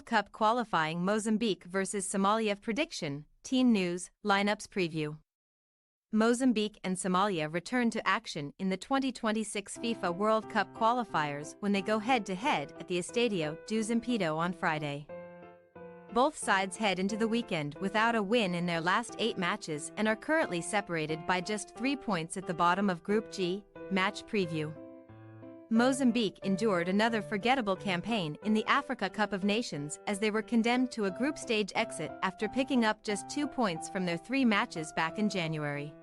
World Cup qualifying Mozambique vs Somalia prediction, team news, lineups preview. Mozambique and Somalia return to action in the 2026 FIFA World Cup qualifiers when they go head-to-head at the Estadio do Zimpeto on Friday. Both sides head into the weekend without a win in their last 8 matches and are currently separated by just 3 points at the bottom of Group G. Match preview. Mozambique endured another forgettable campaign in the Africa Cup of Nations as they were condemned to a group stage exit after picking up just 2 points from their 3 matches back in January.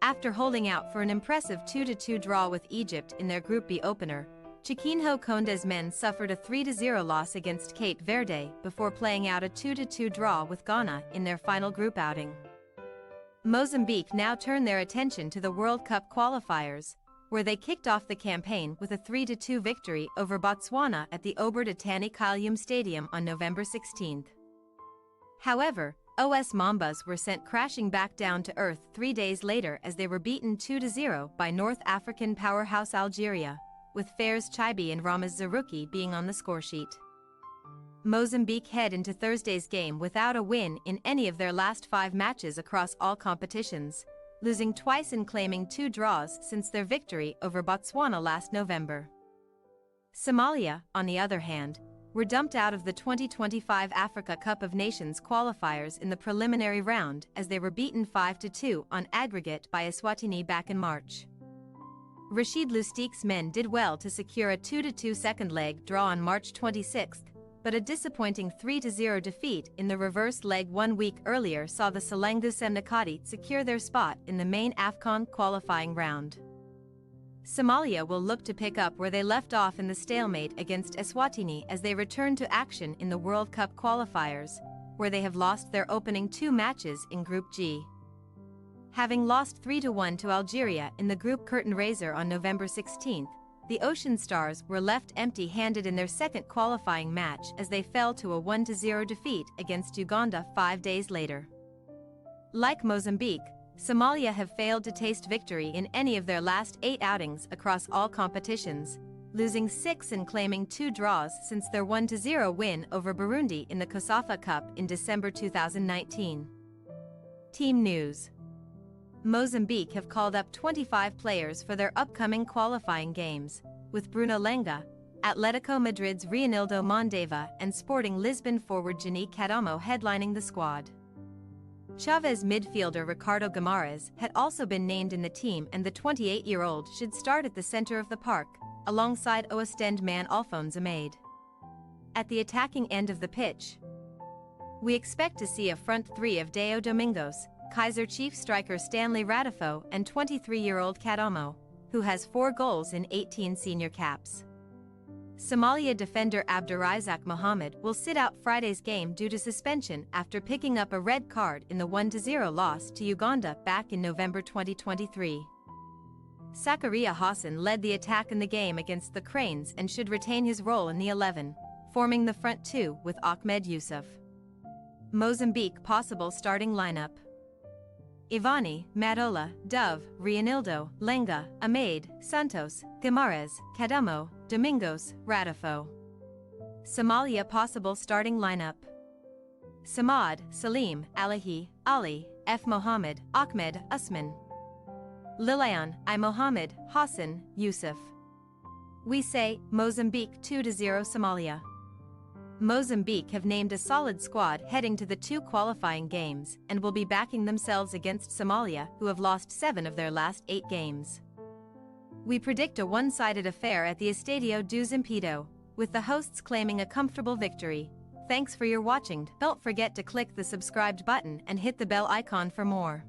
After holding out for an impressive 2-2 draw with Egypt in their Group B opener, Chiquinho Conde's men suffered a 3-0 loss against Cape Verde before playing out a 2-2 draw with Ghana in their final group outing. Mozambique now turn their attention to the World Cup qualifiers, where they kicked off the campaign with a 3-2 victory over Botswana at the Oberdatani Kalium Stadium on November 16. However, OS Mambas were sent crashing back down to earth 3 days later as they were beaten 2-0 by North African powerhouse Algeria, with Fairs Chibi and Ramaz Zarouki being on the scoresheet. Mozambique head into Thursday's game without a win in any of their last 5 matches across all competitions, losing twice and claiming 2 draws since their victory over Botswana last November. Somalia, on the other hand, were dumped out of the 2025 Africa Cup of Nations qualifiers in the preliminary round as they were beaten 5-2 on aggregate by Eswatini back in March. Rashid Lustig's men did well to secure a 2-2 second leg draw on March 26, but a disappointing 3-0 defeat in the reverse leg 1 week earlier saw the Selengu Semnakati secure their spot in the main AFCON qualifying round. Somalia will look to pick up where they left off in the stalemate against Eswatini as they return to action in the World Cup qualifiers, where they have lost their opening 2 matches in Group G. Having lost 3-1 to Algeria in the group curtain raiser on November 16, the Ocean Stars were left empty-handed in their second qualifying match as they fell to a 1-0 defeat against Uganda 5 days later. Like Mozambique, Somalia have failed to taste victory in any of their last 8 outings across all competitions, losing 6 and claiming 2 draws since their 1-0 win over Burundi in the COSAFA Cup in December 2019. Team news. Mozambique have called up 25 players for their upcoming qualifying games, with Bruno Lenga, Atletico Madrid's Reinildo Mondeva and Sporting Lisbon forward Jani Cadamo headlining the squad. Chavez midfielder Ricardo Guimarães had also been named in the team, and the 28-year-old should start at the center of the park, alongside Oostende man Alphonse Amade. At the attacking end of the pitch, we expect to see a front 3 of Deo Domingos, Kaiser Chiefs striker Stanley Radifo and 23-year-old Cadamo, who has 4 goals in 18 senior caps. Somalia defender Abdurazak Mohammed will sit out Friday's game due to suspension after picking up a red card in the 1-0 loss to Uganda back in November 2023. Zakaria Hassan led the attack in the game against the Cranes and should retain his role in the 11, forming the front 2 with Ahmed Yusuf. Mozambique possible starting lineup: Ivani, Madola, Dove, Reinildo, Lenga, Amade, Santos, Guimarães, Cadamo, Domingos, Radifo. Somalia possible starting lineup: Samad, Salim, Alahi, Ali, F. Mohammed, Ahmed, Usman. Lilian, I. Mohammed, Hassan, Yusuf. We say, Mozambique 2-0 Somalia. Mozambique have named a solid squad heading to the 2 qualifying games and will be backing themselves against Somalia, who have lost 7 of their last 8 games. We predict a one-sided affair at the Estadio do Zimpeto, with the hosts claiming a comfortable victory. Thanks for your watching. Don't forget to click the subscribed button and hit the bell icon for more.